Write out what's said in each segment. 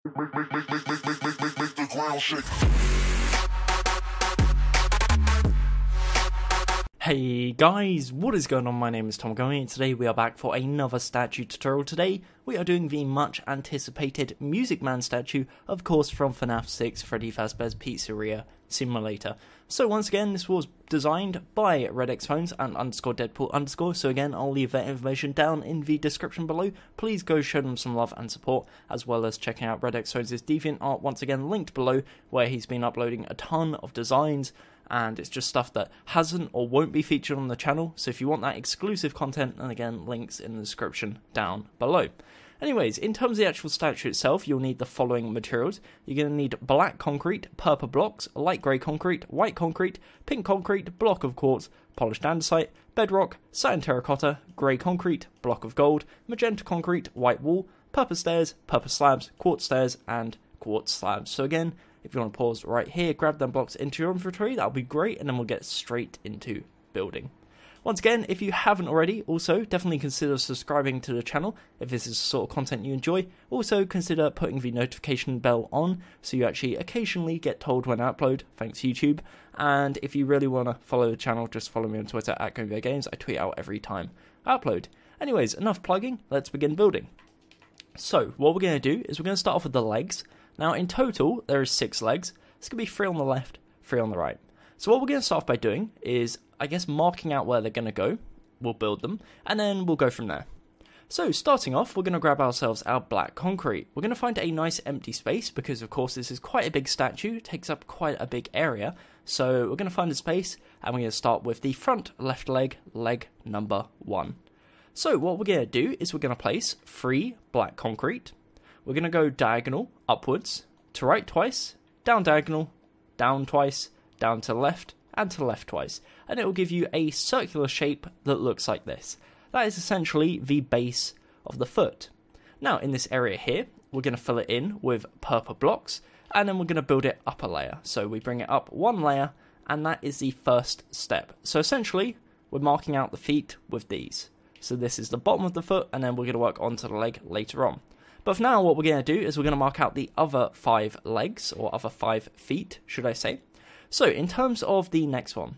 Make the ground shake. Hey guys, what is going on? My name is Tom Gummy and today we are back for another statue tutorial. Today we are doing the much anticipated Music Man statue, of course from FNAF 6 Freddy Fazbear's Pizzeria Simulator. So once again, this was designed by RedXPhones and _Deadpool_, so again I'll leave that information down in the description below. Please go show them some love and support, as well as checking out RedXPhones' DeviantArt, once again linked below, where he's been uploading a ton of designs, and it's just stuff that hasn't or won't be featured on the channel, so if you want that exclusive content, then again, links in the description down below. Anyways, in terms of the actual statue itself, you'll need the following materials. You're going to need black concrete, perper blocks, light grey concrete, white concrete, pink concrete, block of quartz, polished andesite, bedrock, satin terracotta, grey concrete, block of gold, magenta concrete, white wall, perper stairs, perper slabs, quartz stairs, and quartz slabs. So again, if you want to pause right here, grab them blocks into your inventory, that'll be great, and then we'll get straight into building. Once again, if you haven't already, also definitely consider subscribing to the channel if this is the sort of content you enjoy. Also consider putting the notification bell on so you actually occasionally get told when I upload, thanks YouTube. And if you really want to follow the channel, just follow me on Twitter at GummyGames. I tweet out every time I upload. Anyways, enough plugging, let's begin building. So what we're going to do is we're going to start off with the legs. Now in total there is 6 legs. It's going to be 3 on the left, 3 on the right. So what we're going to start off by doing is, I guess, marking out where they're going to go. We'll build them, and then we'll go from there. So starting off, we're going to grab ourselves our black concrete. We're going to find a nice empty space, because of course this is quite a big statue, it takes up quite a big area. So we're going to find a space, and we're going to start with the front left leg, leg number 1. So what we're going to do is we're going to place 3 black concrete. We're going to go diagonal upwards, to right twice, down diagonal, down twice, down to the left, and to the left twice, and it will give you a circular shape that looks like this. That is essentially the base of the foot. Now in this area here, we're going to fill it in with perper blocks, and then we're going to build it up a layer. So we bring it up 1 layer, and that is the first step. So essentially, we're marking out the feet with these. So this is the bottom of the foot, and then we're going to work onto the leg later on. But for now, what we're going to do is we're going to mark out the other 5 legs, or other 5 feet, should I say. So in terms of the next one,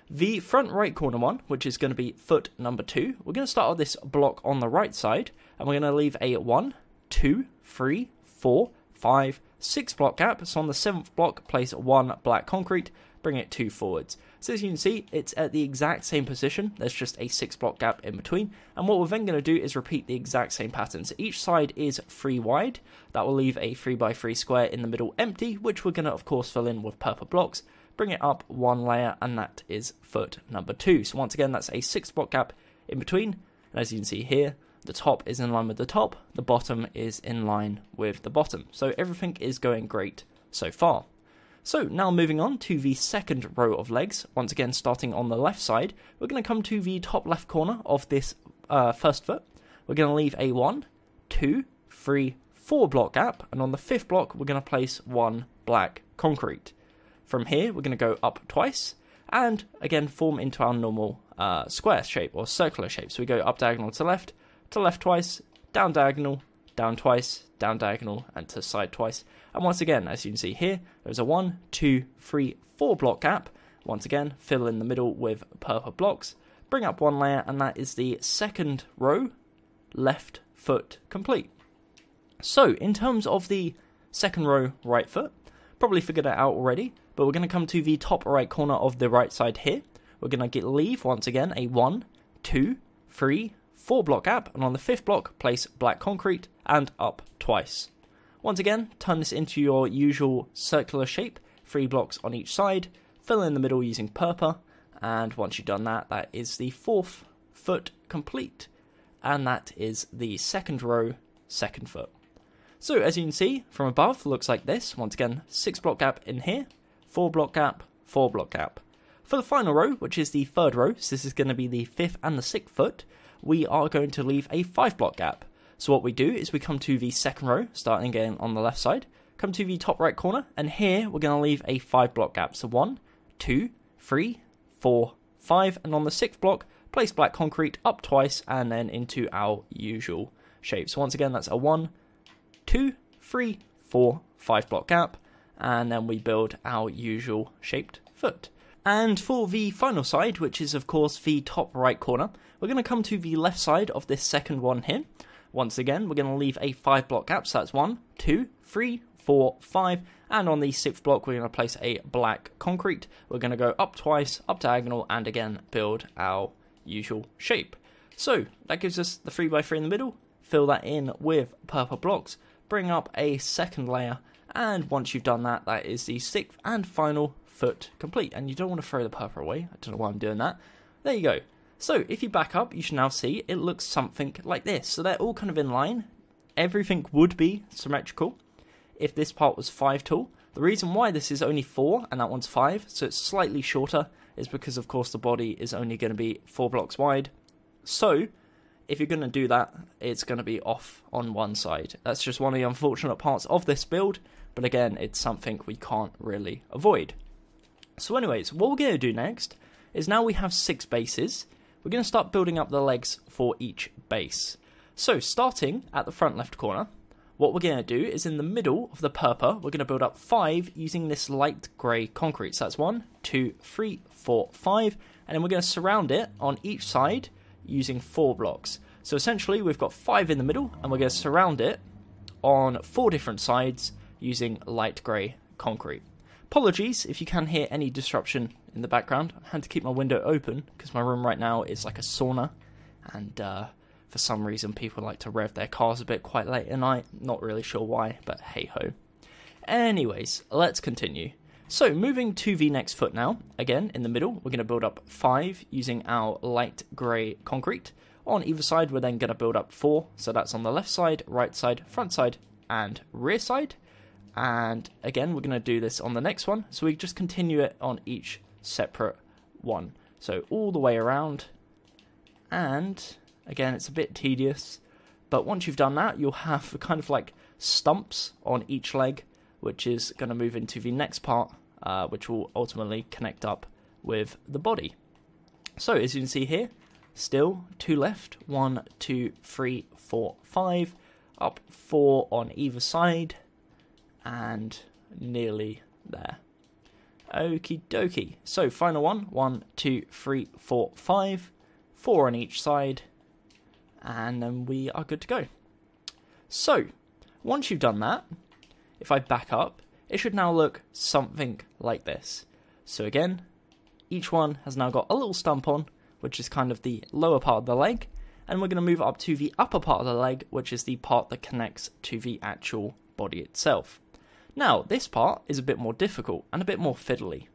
the front right corner one, which is going to be foot number 2, we're going to start with this block on the right side, and we're going to leave a 1, 2, 3, 4, 5, 6 block gap. So on the 7th block, place 1 black concrete, bring it 2 forwards. So as you can see, it's at the exact same position, there's just a 6 block gap in between, and what we're then going to do is repeat the exact same pattern. So each side is 3 wide, that will leave a 3x3 square in the middle empty, which we're going to of course fill in with perper blocks, bring it up 1 layer, and that is foot number 2. So once again, that's a 6 block gap in between, and as you can see here, the top is in line with the top, the bottom is in line with the bottom. So everything is going great so far. So now moving on to the second row of legs, once again starting on the left side, we're going to come to the top left corner of this first foot. We're going to leave a 1, 2, 3, 4 block gap, and on the 5th block we're going to place 1 black concrete. From here we're going to go up twice, and again form into our normal square shape or circular shape. So we go up diagonal to left twice, down diagonal, down twice, down diagonal, and to side twice. And once again, as you can see here, there's a 1, 2, 3, 4 block gap. Once again, fill in the middle with perper blocks, bring up 1 layer, and that is the second row, left foot complete. So in terms of the second row right foot, probably figured it out already, but we're going to come to the top right corner of the right side here. We're going to leave, once again, a 1, 2, 3, 4 block gap, and on the 5th block, place black concrete, and up twice. Once again, turn this into your usual circular shape, 3 blocks on each side, fill in the middle using perper, and once you've done that, that is the 4th foot complete, and that is the second row, second foot. So as you can see, from above, looks like this. Once again, 6 block gap in here, 4 block gap, 4 block gap. For the final row, which is the third row, so this is going to be the 5th and the 6th foot, we are going to leave a 5 block gap. So what we do is we come to the second row, starting again on the left side, come to the top right corner, and here we're going to leave a 5 block gap. So 1, 2, 3, 4, 5, and on the 6th block, place black concrete up twice and then into our usual shape. So once again, that's a 1, 2, 3, 4 5-block gap, and then we build our usual shaped foot. And for the final side, which is of course the top right corner, we're going to come to the left side of this second one here. Once again, we're going to leave a 5-block gap, so that's 1, 2, 3, 4, 5, and on the 6th block we're going to place a black concrete. We're going to go up twice, up diagonal, and again build our usual shape. So that gives us the 3x3 in the middle, fill that in with purple blocks, bring up a second layer, and once you've done that, that is the 6th and final foot complete. And you don't want to throw the purple away, I don't know why I'm doing that. There you go. So if you back up, you should now see it looks something like this. So they're all kind of in line. Everything would be symmetrical if this part was 5 tall. The reason why this is only 4 and that one's 5, so it's slightly shorter, is because of course the body is only going to be 4 blocks wide. So if you're going to do that, it's going to be off on one side. That's just one of the unfortunate parts of this build, but again, it's something we can't really avoid. So anyways, what we're going to do next is now we have 6 bases, we're going to start building up the legs for each base. So starting at the front left corner, what we're going to do is in the middle of the perper, we're going to build up 5 using this light grey concrete. So that's 1, 2, 3, 4, 5, and then we're going to surround it on each side using 4 blocks. So essentially we've got 5 in the middle, and we're going to surround it on 4 different sides using light grey concrete. Apologies if you can hear any disruption in the background. I had to keep my window open because my room right now is like a sauna, and for some reason people like to rev their cars a bit quite late at night. Not really sure why, but hey ho. Anyways, let's continue. So moving to the next foot now, again in the middle we're going to build up 5 using our light grey concrete. On either side we're then going to build up 4, so that's on the left side, right side, front side and rear side. And again we're going to do this on the next one, so we just continue it on each separate one, so all the way around. And again it's a bit tedious, but once you've done that you'll have kind of like stumps on each leg, which is going to move into the next part, which will ultimately connect up with the body. So as you can see here, still 2 left, 1, 2, 3, 4, 5, up 4 on either side, and nearly there. Okie dokie. So final one, 1, 2, 3, 4, 5, 4 on each side, and then we are good to go. So once you've done that, if I back up, it should now look something like this. So again, each one has now got a little stump on, which is kind of the lower part of the leg, and we're going to move up to the upper part of the leg, which is the part that connects to the actual body itself. Now, this part is a bit more difficult and a bit more fiddly.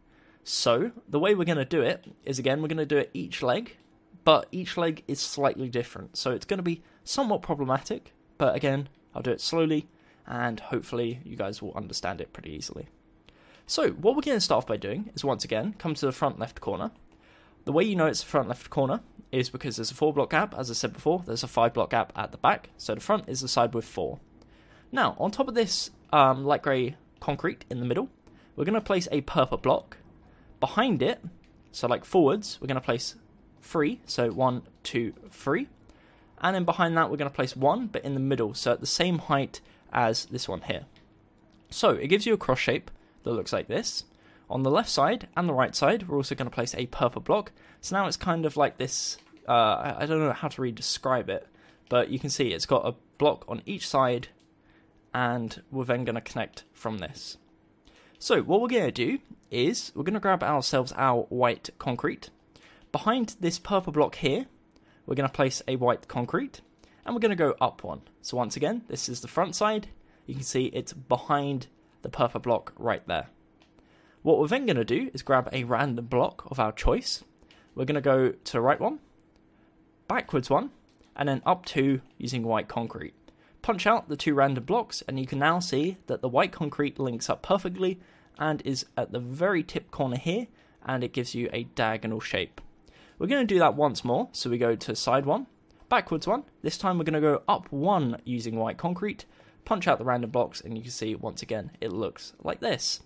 So, the way we're going to do it is, again, we're going to do it each leg, but each leg is slightly different. So it's going to be somewhat problematic, but again, I'll do it slowly, and hopefully you guys will understand it pretty easily. So, what we're going to start off by doing is, once again, come to the front left corner. The way you know it's the front left corner is because there's a 4-block gap, as I said before, there's a 5-block gap at the back, so the front is the side with 4. Now, on top of this light grey concrete in the middle, we're going to place a perper block. Behind it, so like forwards, we're going to place 3, so 1, 2, 3. And then behind that, we're going to place 1, but in the middle, so at the same height as this one here. So it gives you a cross shape that looks like this. On the left side and the right side, we're also going to place a perper block. So now it's kind of like this, I don't know how to really describe it, but you can see it's got a block on each side, and we're then going to connect from this. So what we're going to do is we're going to grab ourselves our white concrete. Behind this purple block here, we're going to place a white concrete, and we're going to go up 1. So once again, this is the front side. You can see it's behind the purple block right there. What we're then going to do is grab a random block of our choice. We're going to go to the right one, backwards 1, and then up 2 using white concrete. Punch out the 2 random blocks, and you can now see that the white concrete links up perfectly and is at the very tip corner here, and it gives you a diagonal shape. We're going to do that once more, so we go to side 1, backwards 1. This time we're going to go up 1 using white concrete, punch out the random blocks, and you can see once again it looks like this.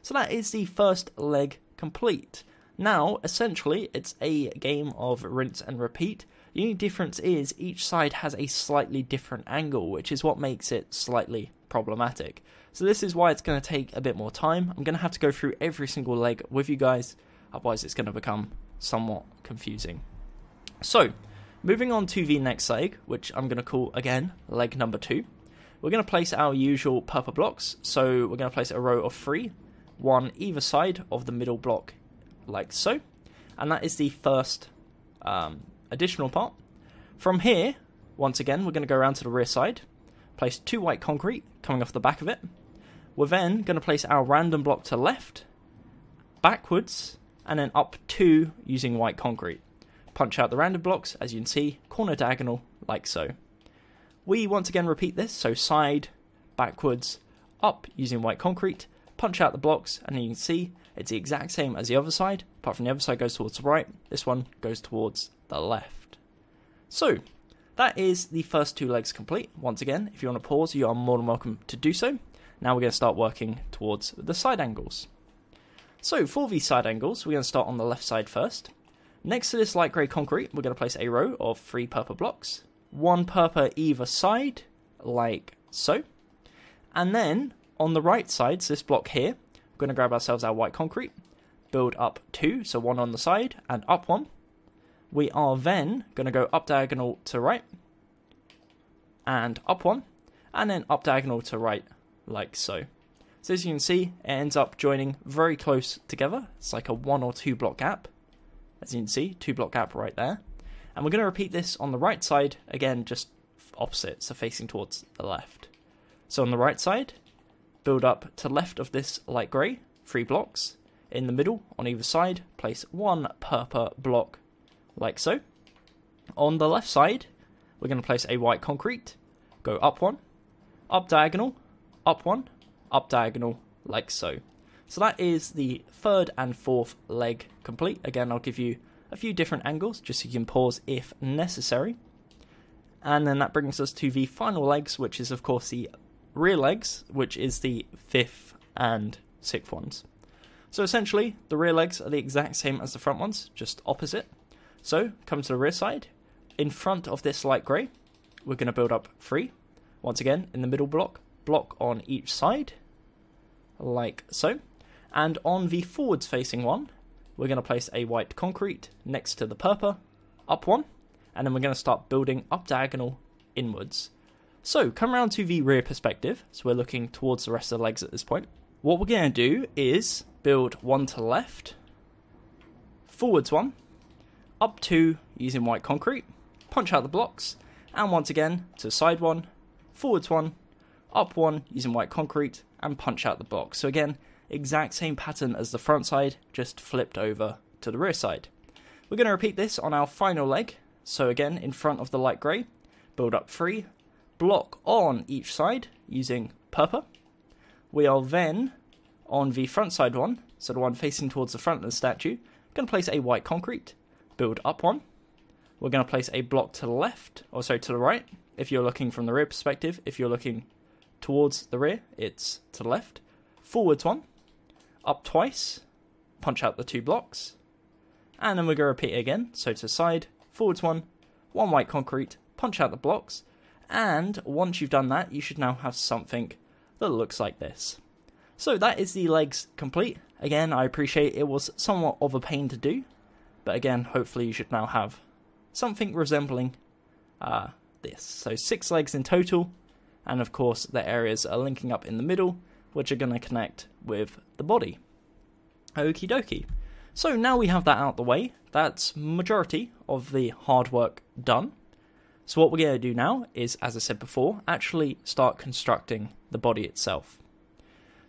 So that is the first leg complete. Now, essentially, it's a game of rinse and repeat. The only difference is each side has a slightly different angle, which is what makes it slightly problematic. So this is why it's going to take a bit more time. I'm going to have to go through every single leg with you guys, otherwise it's going to become somewhat confusing. So, moving on to the next leg, which I'm going to call, again, leg number 2. We're going to place our usual perper blocks, so we're going to place a row of 3, one either side of the middle block, like so. And that is the first additional part. From here, once again, we're going to go around to the rear side, place 2 white concrete coming off the back of it. We're then going to place our random block to left, backwards, and then up 2 using white concrete. Punch out the random blocks, as you can see, corner diagonal, like so. We once again repeat this, so side, backwards, up using white concrete, punch out the blocks, and then you can see it's the exact same as the other side, apart from the other side goes towards the right, this one goes towards the left. So, that is the first 2 legs complete. Once again, if you want to pause, you are more than welcome to do so. Now we're going to start working towards the side angles. So for these side angles, we're going to start on the left side first. Next to this light grey concrete, we're going to place a row of 3 perper blocks. 1 perper either side, like so. And then, on the right side, so this block here, we're going to grab ourselves our white concrete, build up 2, so 1 on the side, and up 1. We are then going to go up diagonal to right, and up 1, and then up diagonal to right, like so. So as you can see, it ends up joining very close together. It's like a 1 or 2 block gap. As you can see, 2 block gap right there. And we're going to repeat this on the right side, again, just opposite, so facing towards the left. So on the right side, build up to left of this light grey, 3 blocks. In the middle, on either side, place 1 perper block, like so. On the left side, we're going to place a white concrete, go up 1, up diagonal, up 1, up diagonal, like so. So that is the 3rd and 4th leg complete. Again, I'll give you a few different angles, just so you can pause if necessary. And then that brings us to the final legs, which is of course the rear legs, which is the 5th and 6th ones. So essentially, the rear legs are the exact same as the front ones, just opposite. So, come to the rear side. In front of this light grey, we're going to build up 3. Once again, in the middle block on each side, like so. And on the forwards facing one, we're going to place a white concrete next to the perper, up 1, and then we're going to start building up diagonal inwards. So, come around to the rear perspective, so we're looking towards the rest of the legs at this point. What we're going to do is build 1 to the left, forwards 1, up 2 using white concrete, punch out the blocks, and once again to side 1, forwards 1, up 1 using white concrete, and punch out the blocks. So again, exact same pattern as the front side, just flipped over to the rear side. We're going to repeat this on our final leg. So again, in front of the light grey, build up 3, block on each side using perper. We are then, on the front side one, so the one facing towards the front of the statue, going to place a white concrete, build up 1. We're going to place a block to the left, or sorry, to the right, if you're looking from the rear perspective. If you're looking towards the rear, it's to the left. Forwards 1, up twice, punch out the 2 blocks, and then we're going to repeat it again, so to side, forwards 1, 1 white concrete, punch out the blocks, and once you've done that, you should now have something that looks like this. So that is the legs complete. Again, I appreciate it was somewhat of a pain to do, but again, hopefully you should now have something resembling this. So 6 legs in total, and of course the areas are linking up in the middle, which are going to connect with the body. Okie dokie. So now we have that out the way, that's majority of the hard work done. So what we're going to do now is, as I said before, actually start constructing the body itself.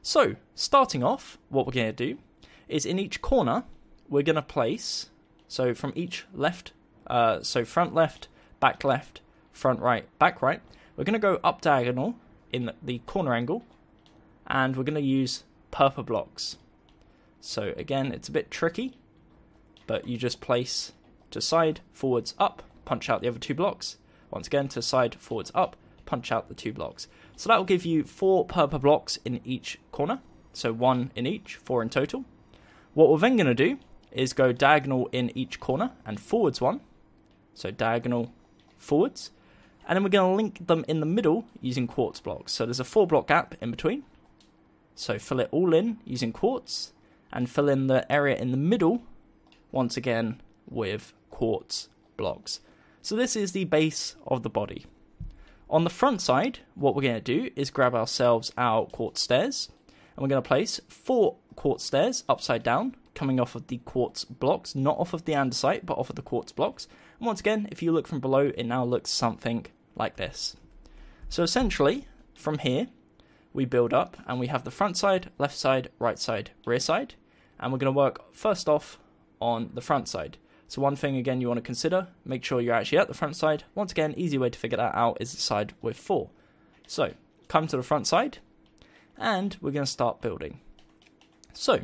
So, starting off, what we're going to do is in each corner, we're going to place, so from each left, so front left, front right, back right, we're going to go up diagonal in the corner angle, and we're going to use perper blocks. So again, it's a bit tricky, but you just place to side, forwards, up, punch out the other 2 blocks. Once again, to side, forwards, up, punch out the 2 blocks. So that will give you 4 perper blocks in each corner. So 1 in each, 4 in total. What we're then going to do is go diagonal in each corner and forwards 1. So diagonal, forwards. And then we're going to link them in the middle using quartz blocks. So there's a 4 block gap in between. So fill it all in using quartz, and fill in the area in the middle, once again, with quartz blocks. So this is the base of the body. On the front side, what we're going to do is grab ourselves our quartz stairs, and we're going to place 4 quartz stairs upside down, coming off of the quartz blocks, not off of the andesite, but off of the quartz blocks. And once again, if you look from below, it now looks something like this. So essentially, from here, we build up, and we have the front side, left side, right side, rear side, and we're going to work first off on the front side. So one thing again you want to consider, make sure you're actually at the front side. Once again, easy way to figure that out is the side with 4. So come to the front side, and we're going to start building. So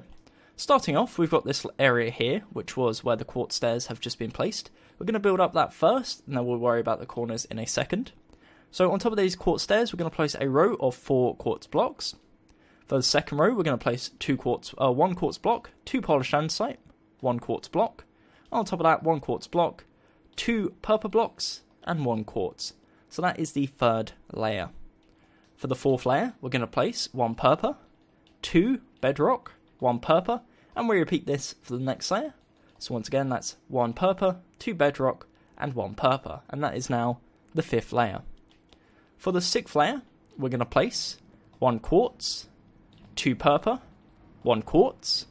starting off, we've got this area here, which was where the quartz stairs have just been placed. We're going to build up that first, and then we'll worry about the corners in a second. So on top of these quartz stairs, we're going to place a row of 4 quartz blocks. For the second row, we're going to place 1 quartz block, 2 polished andesite, 1 quartz block. On top of that, 1 quartz block, 2 perper blocks, and 1 quartz. So that is the third layer. For the fourth layer, we're going to place 1 perper, 2 bedrock, 1 perper, and we repeat this for the next layer. So once again, that's 1 perper, 2 bedrock, and 1 perper. And that is now the 5th layer. For the 6th layer, we're going to place 1 quartz, 2 perper, 1 quartz.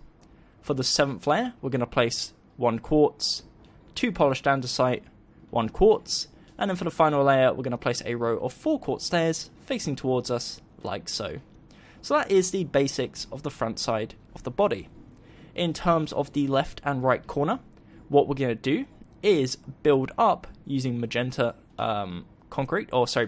For the 7th layer, we're going to place 1 quartz, 2 polished andesite, 1 quartz, and then for the final layer, we're going to place a row of 4 quartz stairs facing towards us, like so. So that is the basics of the front side of the body. In terms of the left and right corner, what we're going to do is build up using magenta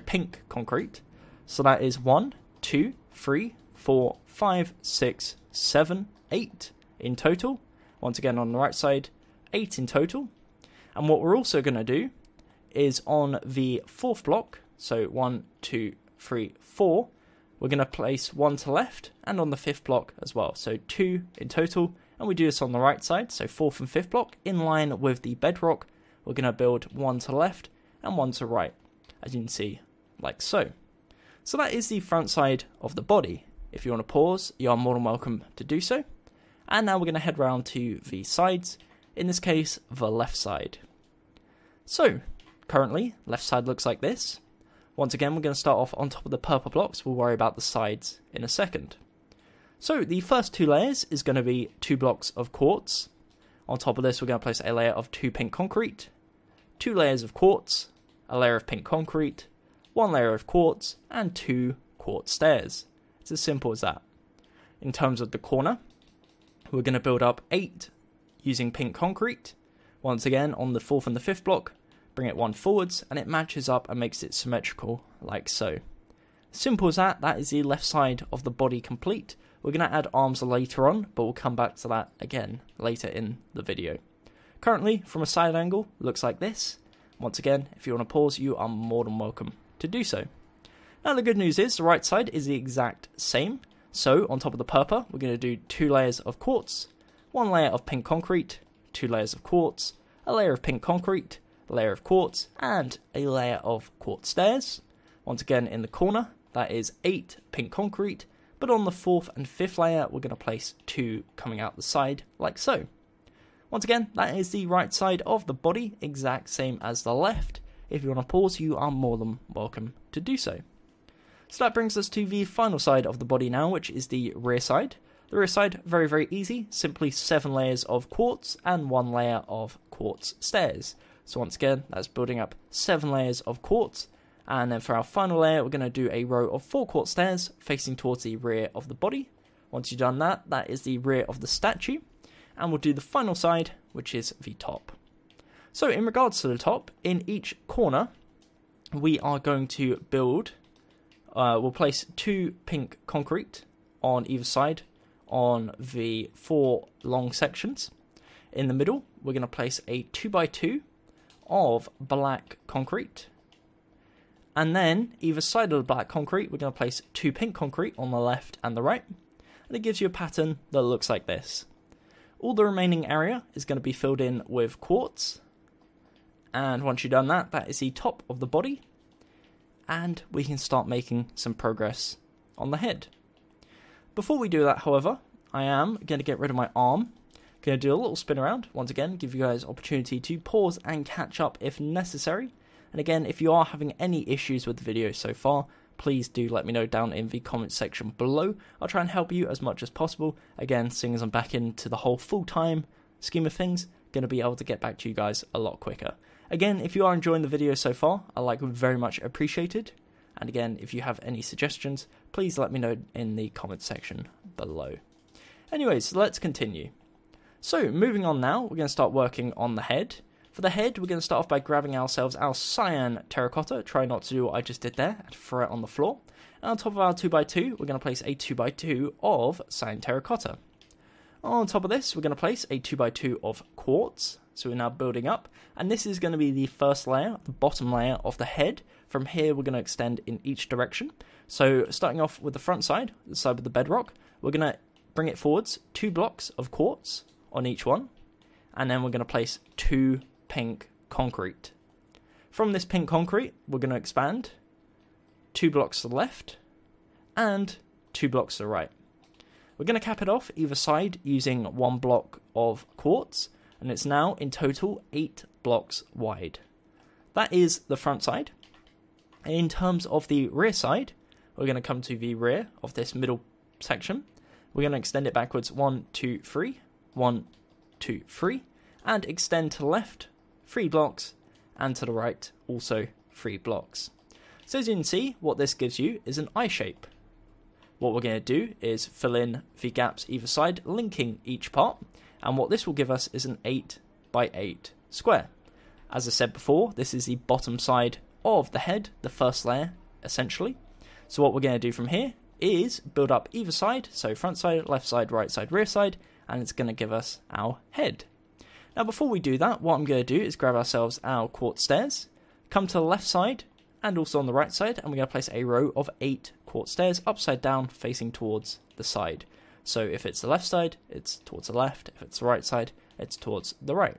pink concrete. So that is 1, 2, 3, 4, 5, 6, 7, 8 in total. Once again on the right side, 8 in total. And what we're also going to do is on the 4th block, so 1, 2, 3, 4, we're going to place 1 to left, and on the 5th block as well, so 2 in total. And we do this on the right side, so 4th and 5th block, in line with the bedrock, we're going to build 1 to left and 1 to right, as you can see, like so. So that is the front side of the body. If you want to pause, you are more than welcome to do so. And now we're going to head round to the sides, in this case, the left side. So, currently, left side looks like this. Once again, we're going to start off on top of the perper blocks. We'll worry about the sides in a second. So, the first 2 layers is going to be 2 blocks of quartz. On top of this, we're going to place a layer of 2 pink concrete, 2 layers of quartz, a layer of pink concrete, 1 layer of quartz, and 2 quartz stairs. It's as simple as that. In terms of the corner, we're going to build up 8 using pink concrete. Once again, on the 4th and the 5th block, bring it 1 forwards, and it matches up and makes it symmetrical, like so. Simple as that. That is the left side of the body complete. We're going to add arms later on, but we'll come back to that again later in the video. Currently, from a side angle, looks like this. Once again, if you want to pause, you are more than welcome to do so. Now the good news is, the right side is the exact same. So, on top of the perper, we're going to do 2 layers of quartz, 1 layer of pink concrete, 2 layers of quartz, a layer of pink concrete, a layer of quartz, and a layer of quartz stairs. Once again, in the corner, that is 8 pink concrete, but on the 4th and 5th layer, we're going to place 2 coming out the side, like so. Once again, that is the right side of the body, exact same as the left. If you want to pause, you are more than welcome to do so. So that brings us to the final side of the body now, which is the rear side. The rear side, very, very easy. Simply 7 layers of quartz and 1 layer of quartz stairs. So once again, that's building up 7 layers of quartz. And then for our final layer, we're going to do a row of 4 quartz stairs facing towards the rear of the body. Once you've done that, that is the rear of the statue. And we'll do the final side, which is the top. So in regards to the top, in each corner, we are going to build... we'll place 2 pink concrete on either side on the 4 long sections. In the middle, we're going to place a 2x2 of black concrete. And then, either side of the black concrete, we're going to place 2 pink concrete on the left and the right. And it gives you a pattern that looks like this. All the remaining area is going to be filled in with quartz. And once you've done that, that is the top of the body. And we can start making some progress on the head. Before we do that, however, I am going to get rid of my arm. Going to do a little spin around, once again, give you guys opportunity to pause and catch up if necessary. And again, if you are having any issues with the video so far, please do let me know down in the comment section below. I'll try and help you as much as possible. Again, seeing as I'm back into the whole full-time scheme of things, going to be able to get back to you guys a lot quicker. Again, if you are enjoying the video so far, a like would very much appreciated. And again, if you have any suggestions, please let me know in the comment section below. Anyways, let's continue. So, moving on now, we're going to start working on the head. For the head, we're going to start off by grabbing ourselves our cyan terracotta. Try not to do what I just did there, and throw it on the floor. And on top of our 2x2, we're going to place a 2x2 of cyan terracotta. On top of this, we're going to place a 2x2 of quartz. So we're now building up. And this is going to be the first layer, the bottom layer of the head. From here, we're going to extend in each direction. So starting off with the front side, the side with the bedrock, we're going to bring it forwards 2 blocks of quartz on each one, and then we're going to place 2 pink concrete. From this pink concrete, we're going to expand 2 blocks to the left and 2 blocks to the right. We're going to cap it off either side using 1 block of quartz, and it's now in total 8 blocks wide. That is the front side. In terms of the rear side, we're going to come to the rear of this middle section. We're going to extend it backwards 1, 2, 3. 1, 2, 3, and extend to the left 3 blocks, and to the right also 3 blocks. So as you can see, what this gives you is an eye shape. What we're going to do is fill in the gaps either side, linking each part, and what this will give us is an 8 by 8 square. As I said before, this is the bottom side of the head, the first layer, essentially. So what we're going to do from here is build up either side, so front side, left side, right side, rear side, and it's going to give us our head. Now before we do that, what I'm going to do is grab ourselves our quartz stairs, come to the left side and also on the right side, and we're going to place a row of 8 quartz stairs upside down facing towards the side. So if it's the left side, it's towards the left. If it's the right side, it's towards the right.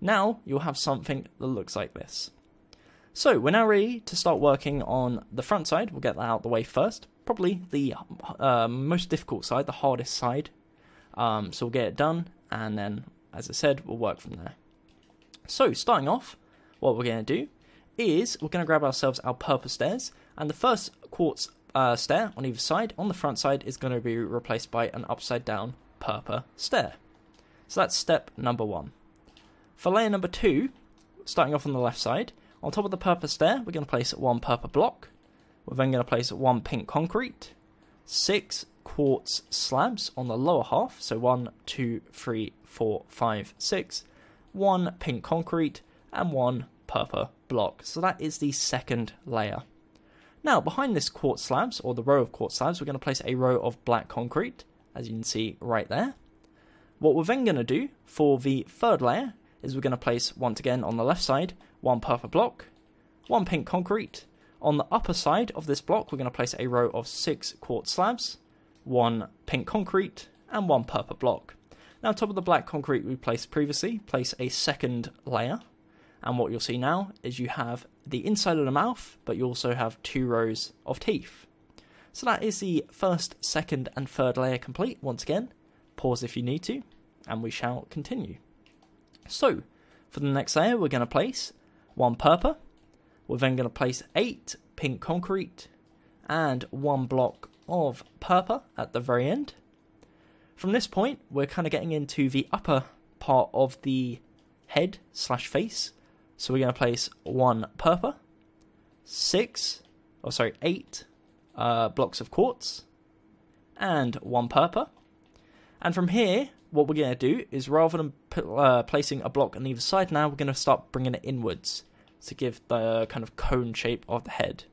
Now you'll have something that looks like this. So we're now ready to start working on the front side. We'll get that out of the way first. Probably the most difficult side, the hardest side. So we'll get it done, and then, as I said, we'll work from there. So, starting off, what we're going to do is we're going to grab ourselves our perper stairs, and the first quartz stair on either side, on the front side, is going to be replaced by an upside down perper stair. So that's step number 1. For layer number 2, starting off on the left side, on top of the perper stair, we're going to place 1 perper block. We're then going to place 1 pink concrete, 6 quartz slabs on the lower half, so 1, 2, 3, 4, 5, 6, 1 pink concrete, and 1 perper block. So that is the second layer. Now, behind this quartz slabs, or the row of quartz slabs, we're going to place a row of black concrete, as you can see right there. What we're then going to do for the third layer is we're going to place, once again on the left side, 1 perper block, 1 pink concrete. On the upper side of this block, we're going to place a row of 6 quartz slabs, 1 pink concrete, and 1 perper block. Now, on top of the black concrete we placed previously, place a second layer. And what you'll see now is you have the inside of the mouth, but you also have 2 rows of teeth. So that is the first, second, and third layer complete. Once again, pause if you need to, and we shall continue. So, for the next layer, we're going to place 1 perper. We're then going to place 8 pink concrete and 1 block of perper at the very end. From this point, we're kind of getting into the upper part of the head / face. So we're going to place 1 perper, 8 blocks of quartz, and 1 perper. And from here, what we're going to do is, rather than placing a block on either side now, we're going to start bringing it inwards to give the kind of cone shape of the head.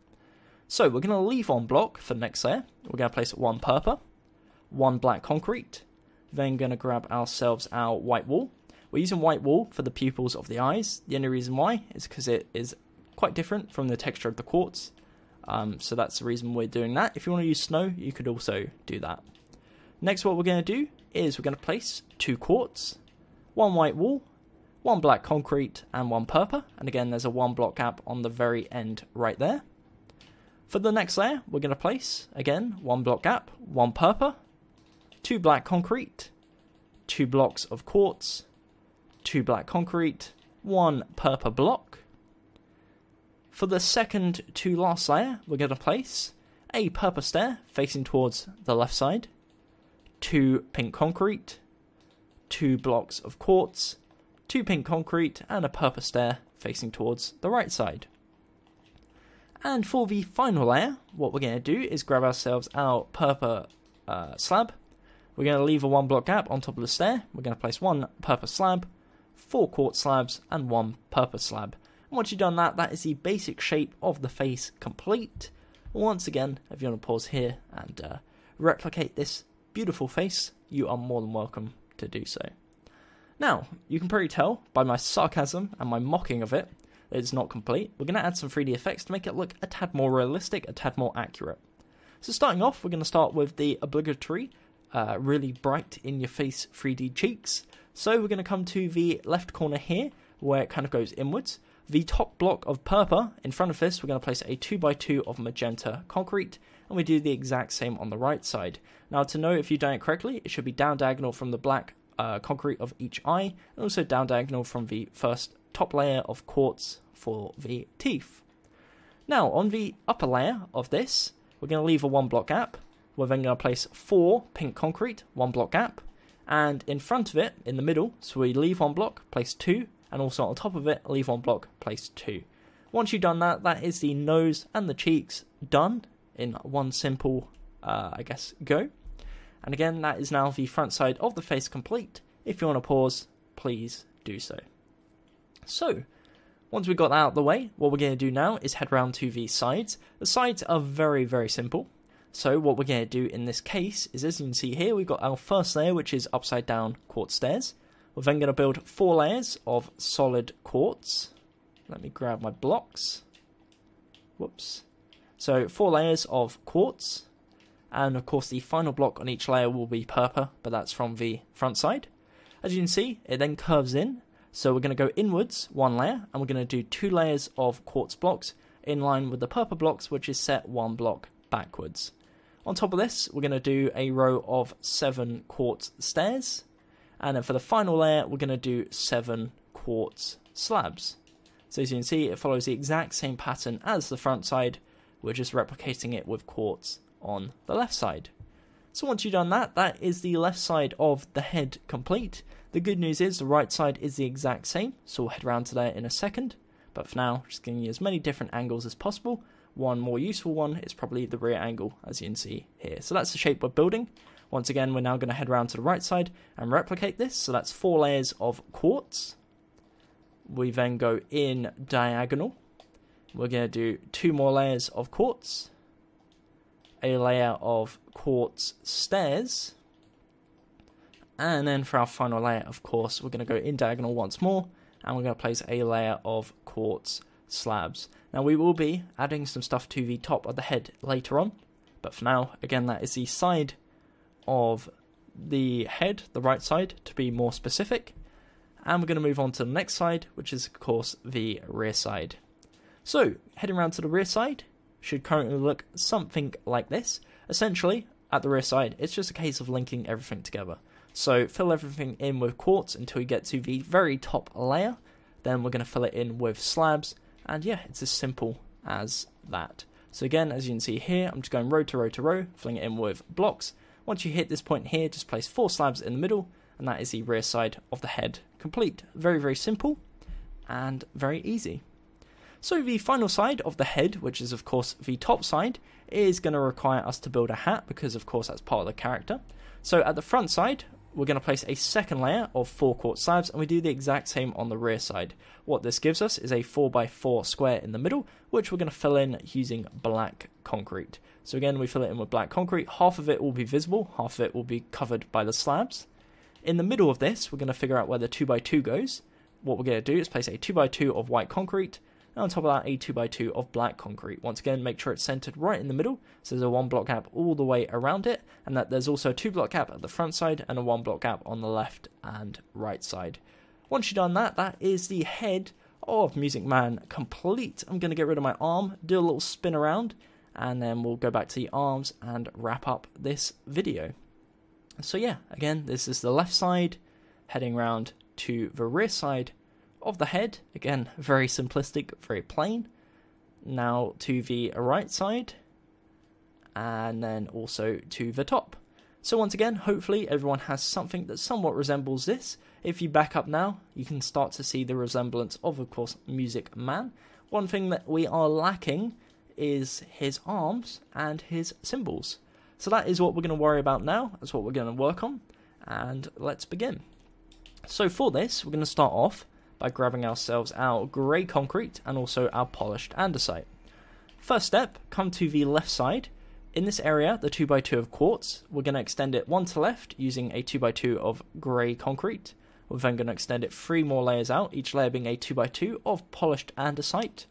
So we're going to leave 1 block for the next layer. We're going to place 1 perper, 1 black concrete, then going to grab ourselves our white wool. We're using white wool for the pupils of the eyes. The only reason why is because it is quite different from the texture of the quartz. So that's the reason we're doing that. If you want to use snow, you could also do that. Next, what we're going to do is we're going to place 2 quartz, 1 white wool, 1 black concrete, and 1 perper. And again, there's a 1 block gap on the very end right there. For the next layer, we're going to place, again, 1 block gap, 1 perper, 2 black concrete, 2 blocks of quartz, 2 black concrete, 1 perper block. For the second to last layer, we're going to place a perper stair facing towards the left side, 2 pink concrete, 2 blocks of quartz, 2 pink concrete, and a perper stair facing towards the right side. And for the final layer, what we're going to do is grab ourselves our perper slab. We're going to leave a 1 block gap on top of the stair. We're going to place 1 perper slab, 4 quartz slabs, and 1 perper slab. And once you've done that, that is the basic shape of the face complete. Once again, if you want to pause here and replicate this beautiful face, you are more than welcome to do so. Now, you can probably tell by my sarcasm and my mocking of it that it's not complete. We're going to add some 3D effects to make it look a tad more realistic, a tad more accurate. So starting off, we're going to start with the obligatory, really bright in your face 3D cheeks. So we're going to come to the left corner here, where it kind of goes inwards. The top block of perper, in front of this, we're going to place a 2x2 of magenta concrete, and we do the exact same on the right side. Now, to know if you've done it correctly, it should be down diagonal from the black concrete of each eye, and also down diagonal from the first top layer of quartz for the teeth. Now, on the upper layer of this, we're going to leave a 1 block gap. We're then going to place 4 pink concrete, 1 block gap, and in front of it, in the middle, so we leave 1 block, place 2, and also on top of it, leave 1 block, place 2. Once you've done that, that is the nose and the cheeks done in one simple, go. And again, that is now the front side of the face complete. If you want to pause, please do so. So, once we've got that out of the way, what we're going to do now is head round to the sides. The sides are very, very simple. So what we're going to do in this case is, as you can see here, we've got our first layer, which is upside down quartz stairs. We're then going to build 4 layers of solid quartz. Let me grab my blocks. Whoops. So 4 layers of quartz. And of course the final block on each layer will be perper, but that's from the front side. As you can see, it then curves in. So we're going to go inwards 1 layer, and we're going to do 2 layers of quartz blocks in line with the perper blocks, which is set 1 block backwards. On top of this, we're going to do a row of 7 quartz stairs. And then for the final layer, we're going to do 7 quartz slabs. So as you can see, it follows the exact same pattern as the front side. We're just replicating it with quartz on the left side. So once you've done that, that is the left side of the head complete. The good news is the right side is the exact same, so we'll head around to that in a second. But for now, just giving you as many different angles as possible. One more useful one is probably the rear angle, as you can see here. So that's the shape we're building. Once again, we're now going to head around to the right side and replicate this. So that's 4 layers of quartz. We then go in diagonal. We're going to do 2 more layers of quartz. A layer of quartz stairs. And then for our final layer, of course, we're going to go in diagonal once more. And we're going to place a layer of quartz slabs. Now we will be adding some stuff to the top of the head later on. But for now, again, that is the side of the head, the right side, to be more specific. And we're going to move on to the next side, which is, of course, the rear side. So, heading around to the rear side, should currently look something like this. Essentially, at the rear side, it's just a case of linking everything together. So, fill everything in with quartz until you get to the very top layer. Then we're going to fill it in with slabs. And yeah, it's as simple as that. So again, as you can see here, I'm just going row to row to row, filling it in with blocks. Once you hit this point here, just place 4 slabs in the middle, and that is the rear side of the head complete. Very, very simple and very easy. So the final side of the head, which is of course the top side, is going to require us to build a hat because of course that's part of the character. So at the front side, we're going to place a second layer of 4 quartz slabs, and we do the exact same on the rear side. What this gives us is a 4x4 square in the middle, which we're going to fill in using black concrete. So again, we fill it in with black concrete. Half of it will be visible, half of it will be covered by the slabs. In the middle of this, we're going to figure out where the 2x2 goes. What we're going to do is place a 2x2 of white concrete, and on top of that, a 2x2 of black concrete. Once again, make sure it's centered right in the middle, so there's a 1 block gap all the way around it, and that there's also a 2 block gap at the front side and a 1 block gap on the left and right side. Once you've done that, that is the head of Music Man complete. I'm going to get rid of my arm, do a little spin around, and then we'll go back to the arms and wrap up this video. So yeah, again, this is the left side, heading round to the rear side of the head. Again, very simplistic, very plain. Now to the right side, and then also to the top. So once again, hopefully everyone has something that somewhat resembles this. If you back up now, you can start to see the resemblance of course, Music Man. One thing that we are lacking is his arms and his symbols. So that is what we're going to worry about now. That's what we're going to work on. And let's begin. So for this, we're going to start off by grabbing ourselves our grey concrete and also our polished andesite. First step, come to the left side. In this area, the 2x2 of quartz, we're going to extend it one to the left using a 2x2 of grey concrete. We're then going to extend it 3 more layers out, each layer being a 2x2 of polished andesite.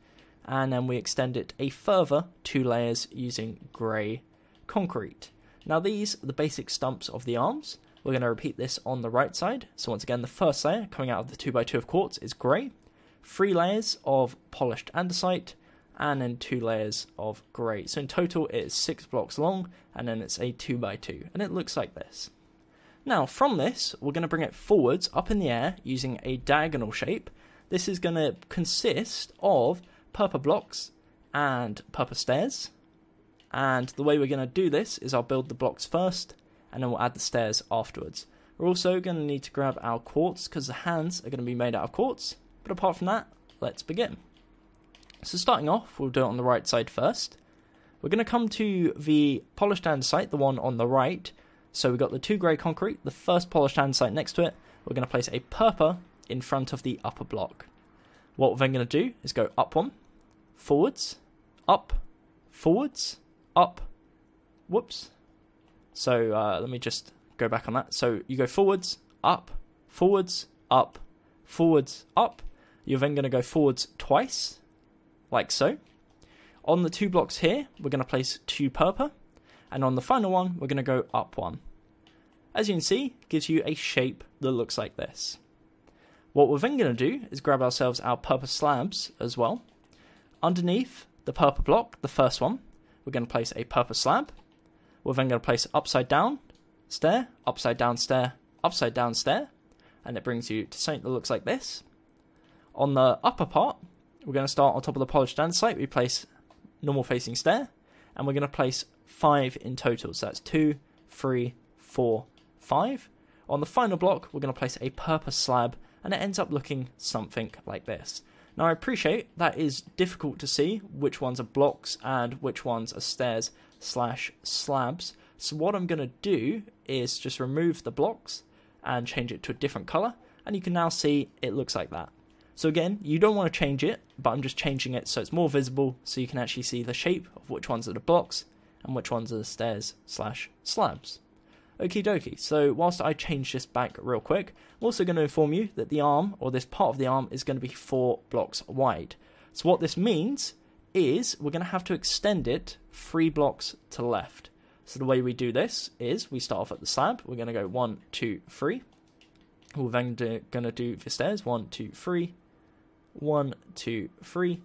And then we extend it a further 2 layers using grey concrete. Now these are the basic stumps of the arms. We're going to repeat this on the right side. So once again, the first layer coming out of the 2x2 of quartz is grey. 3 layers of polished andesite. And then 2 layers of grey. So in total it is 6 blocks long, and then it's a 2x2, and it looks like this. Now from this, we're going to bring it forwards up in the air using a diagonal shape. This is going to consist of perper blocks and perper stairs. And the way we're going to do this is I'll build the blocks first, and then we'll add the stairs afterwards. We're also going to need to grab our quartz, because the hands are going to be made out of quartz. But apart from that, let's begin. So starting off, we'll do it on the right side first. We're going to come to the polished andesite, the one on the right. So we've got the 2 grey concrete, the first polished andesite next to it. We're going to place a perper in front of the upper block. What we're then going to do is go up 1, forwards, up, forwards, up, whoops. So let me just go back on that. So you go forwards, up, forwards, up, forwards, up. You're then going to go forwards twice, like so. On the 2 blocks here, we're going to place 2 perper, and on the final one, we're going to go up 1. As you can see, it gives you a shape that looks like this. What we're then going to do is grab ourselves our perper slabs as well. Underneath the perper block, the first one, we're going to place a perper slab. We're then going to place upside down stair, upside down stair, upside down stair, and it brings you to something that looks like this. On the upper part, we're going to start on top of the polished andesite. We place normal facing stair, and we're going to place 5 in total. So that's 2, 3, 4, 5. On the final block, we're going to place a perper slab, and it ends up looking something like this. Now I appreciate that is difficult to see which ones are blocks and which ones are stairs / slabs. So what I'm going to do is just remove the blocks and change it to a different color, and you can now see it looks like that. So again, you don't want to change it, but I'm just changing it so it's more visible, so you can actually see the shape of which ones are the blocks and which ones are the stairs / slabs. Okie dokie, so whilst I change this back real quick, I'm also going to inform you that the arm, or this part of the arm, is going to be 4 blocks wide. So what this means is we're going to have to extend it 3 blocks to the left. So the way we do this is we start off at the slab, we're going to go 1, 2, 3. We're then going to do the stairs, 1, 2, 3. 1, 2, 3,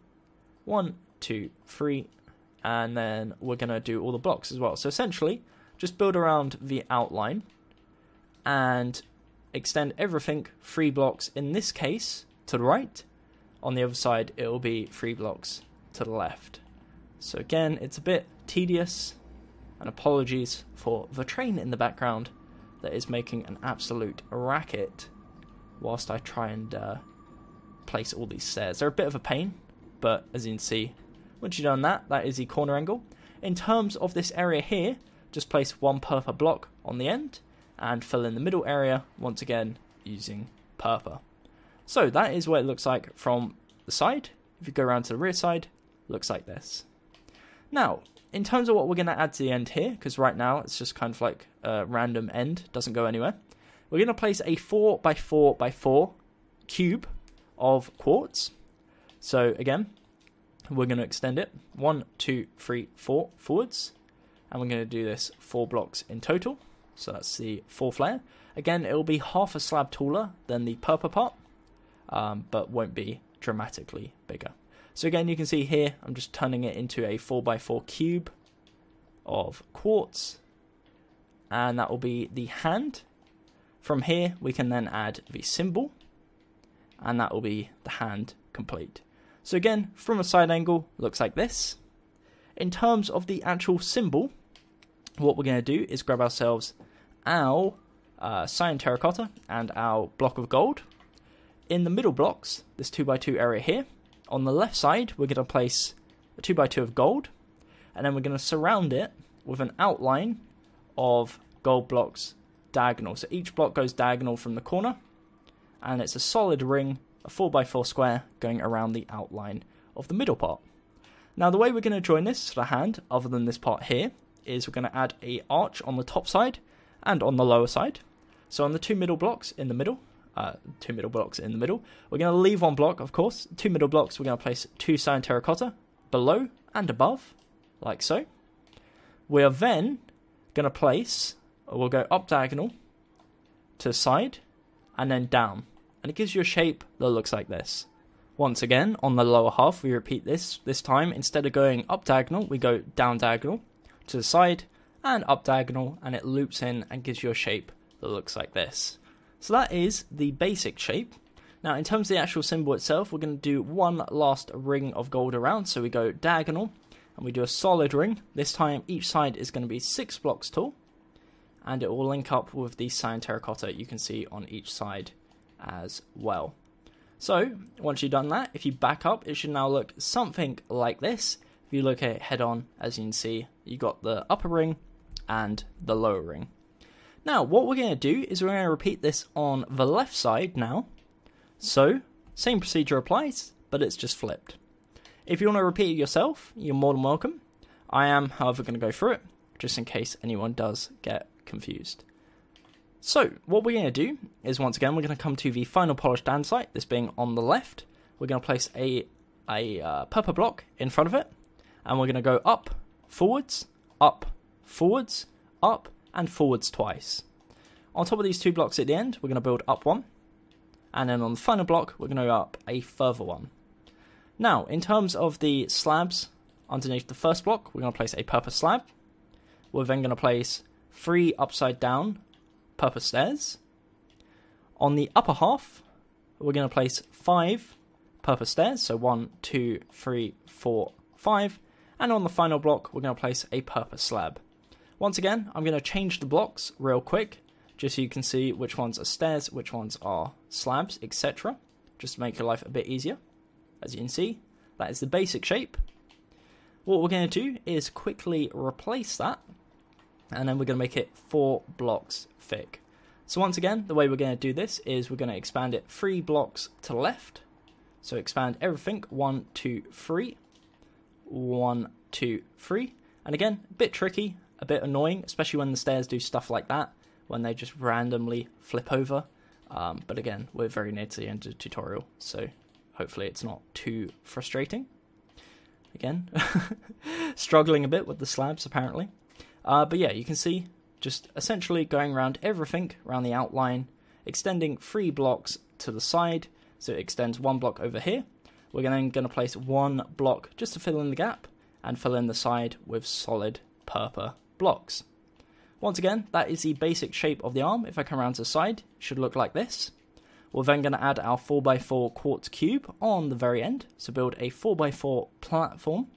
1, 2, 3, and then we're going to do all the blocks as well. So essentially, just build around the outline and extend everything 3 blocks, in this case, to the right. On the other side, it will be 3 blocks to the left. So again, it's a bit tedious, and apologies for the train in the background that is making an absolute racket whilst I try and place all these stairs. They're a bit of a pain, but as you can see, once you've done that, that is the corner angle. In terms of this area here, just place 1 perper block on the end and fill in the middle area, once again, using perper. So that is what it looks like from the side. If you go around to the rear side, it looks like this. Now, in terms of what we're going to add to the end here, because right now it's just kind of like a random end, doesn't go anywhere, we're going to place a 4x4x4 cube of quartz. So again, we're going to extend it 1, 2, 3, 4 forwards, and we're going to do this 4 blocks in total. So that's the 4th layer. Again, it will be half a slab taller than the perper part, but won't be dramatically bigger. So again, you can see here, I'm just turning it into a 4x4 cube of quartz, and that will be the hand. From here, we can then add the symbol, and that will be the hand complete. So again, from a side angle, looks like this. In terms of the actual symbol, what we're going to do is grab ourselves our cyan terracotta and our block of gold. In the middle blocks, this 2x2 area here, on the left side, we're going to place a 2x2 of gold, and then we're going to surround it with an outline of gold blocks diagonal. So each block goes diagonal from the corner, and it's a solid ring, a 4x4 square, going around the outline of the middle part. Now the way we're going to join this to the hand, other than this part here, is we're going to add a arch on the top side and on the lower side. So on the two middle blocks in the middle, we're going to leave one block, of course. Two middle blocks, we're going to place two cyan terracotta below and above, like so. We are then going to place, we'll go up diagonal to the side and then down, and it gives you a shape that looks like this. Once again, on the lower half, we repeat this time. Instead of going up diagonal, we go down diagonal to the side and up diagonal, and it loops in and gives you a shape that looks like this. So that is the basic shape. Now in terms of the actual symbol itself, we're going to do one last ring of gold around. So we go diagonal and we do a solid ring. This time each side is going to be 6 blocks tall, and it will link up with the cyan terracotta you can see on each side as well. So once you've done that, if you back up, it should now look something like this. If you look at it head on, as you can see, you got the upper ring and the lower ring. Now what we're going to do is we're going to repeat this on the left side now. So same procedure applies, but it's just flipped. If you want to repeat it yourself, you're more than welcome. I am, however, going to go through it just in case anyone does get confused. So what we're going to do is, once again, we're going to come to the final polished andesite, this being on the left. We're going to place a perper block in front of it, and we're going to go up, forwards, up, and forwards twice. On top of these 2 blocks at the end, we're going to build up one, and then on the final block, we're going to go up a further one. Now, in terms of the slabs, underneath the first block, we're going to place a perper slab. We're then going to place 3 upside down perper stairs. On the upper half, we're going to place 5 perper stairs, so 1, 2, 3, 4, 5, and on the final block, we're going to place a perper slab. Once again, I'm going to change the blocks real quick, just so you can see which ones are stairs, which ones are slabs, etc., just to make your life a bit easier. As you can see, that is the basic shape. What we're going to do is quickly replace that, and then we're going to make it 4 blocks thick. So once again, the way we're going to do this is we're going to expand it 3 blocks to the left. So expand everything 1, 2, 3, 1, 2, 3. And again, a bit tricky, a bit annoying, especially when the stairs do stuff like that, when they just randomly flip over. But again, we're very near to the end of the tutorial, so hopefully it's not too frustrating. Again, struggling a bit with the slabs apparently. But yeah, you can see just essentially going around everything, around the outline, extending 3 blocks to the side, so it extends 1 block over here. We're then going to place 1 block just to fill in the gap, and fill in the side with solid perper blocks. Once again, that is the basic shape of the arm. If I come around to the side, it should look like this. We're then going to add our 4x4 quartz cube on the very end, so build a 4x4 platform,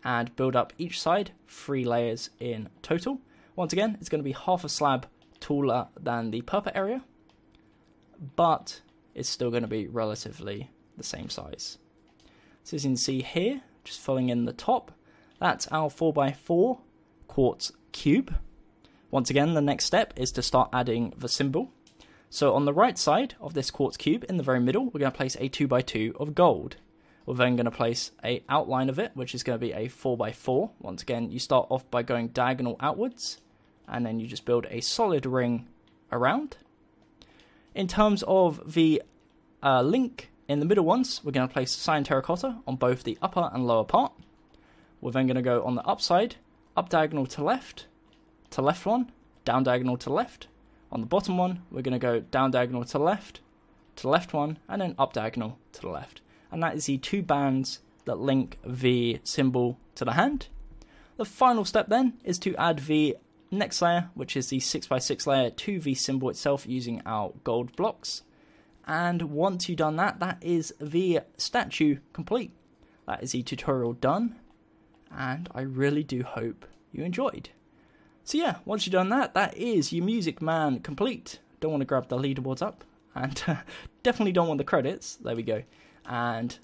and build up each side 3 layers in total. Once again, it's going to be half a slab taller than the perper area, but it's still going to be relatively the same size. So as you can see here, just filling in the top, that's our 4x4 quartz cube. Once again, the next step is to start adding the symbol. So on the right side of this quartz cube, in the very middle, we're going to place a 2x2 of gold. We're then going to place an outline of it, which is going to be a 4x4. Once again, you start off by going diagonal outwards, and then you just build a solid ring around. In terms of the link in the middle ones, we're going to place cyan terracotta on both the upper and lower part. We're then going to go on the upside, up diagonal to left one, down diagonal to left. On the bottom one, we're going to go down diagonal to left one, and then up diagonal to the left. And that is the 2 bands that link the symbol to the hand. The final step then is to add the next layer, which is the 6x6 layer to the symbol itself using our gold blocks. And once you've done that, that is the statue complete. That is the tutorial done, and I really do hope you enjoyed. So yeah, once you've done that, that is your Music Man complete. Don't want to grab the leaderboards up, and definitely don't want the credits. There we go. And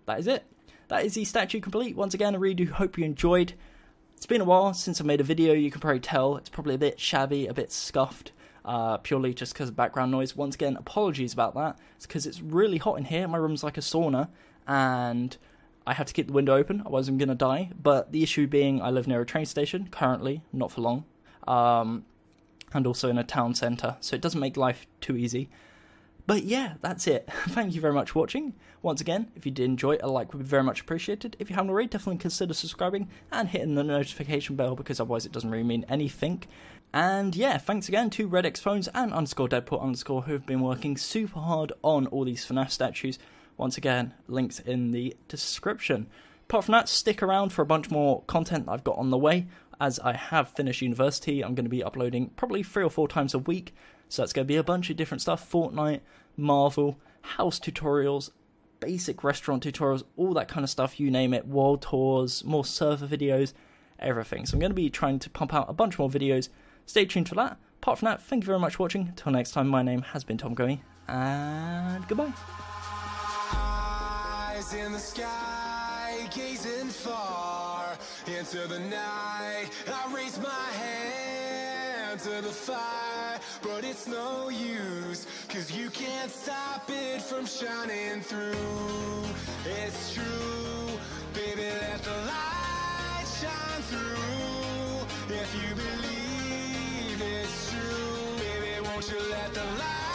that is it. That is the statue complete. Once again, I really do hope you enjoyed. It's been a while since I made a video. You can probably tell it's probably a bit shabby, a bit scuffed, purely just because of background noise. Once again, apologies about that. It's because it's really hot in here. My room's like a sauna, and I have to keep the window open, otherwise I'm going to die. But the issue being I live near a train station, currently, not for long, and also in a town centre, so it doesn't make life too easy. But yeah, that's it. Thank you very much for watching. Once again, if you did enjoy, a like would be very much appreciated. If you haven't already, definitely consider subscribing and hitting the notification bell, because otherwise it doesn't really mean anything. And yeah, thanks again to RedXPhones and _Deadpool_ who have been working super hard on all these FNAF statues. Once again, links in the description. Apart from that, stick around for a bunch more content that I've got on the way. As I have finished university, I'm going to be uploading probably 3 or 4 times a week. So it's going to be a bunch of different stuff. Fortnite, Marvel, house tutorials, basic restaurant tutorials, all that kind of stuff, you name it. World tours, more server videos, everything. So I'm going to be trying to pump out a bunch more videos. Stay tuned for that. Apart from that, thank you very much for watching. Until next time, my name has been Tom Gummy, and goodbye. Eyes in the sky, gazing far into the night. I raise my hand to the fire, but it's no use, 'cause you can't stop it from shining through. It's true, baby, let the light shine through. If you believe it's true, baby, won't you let the light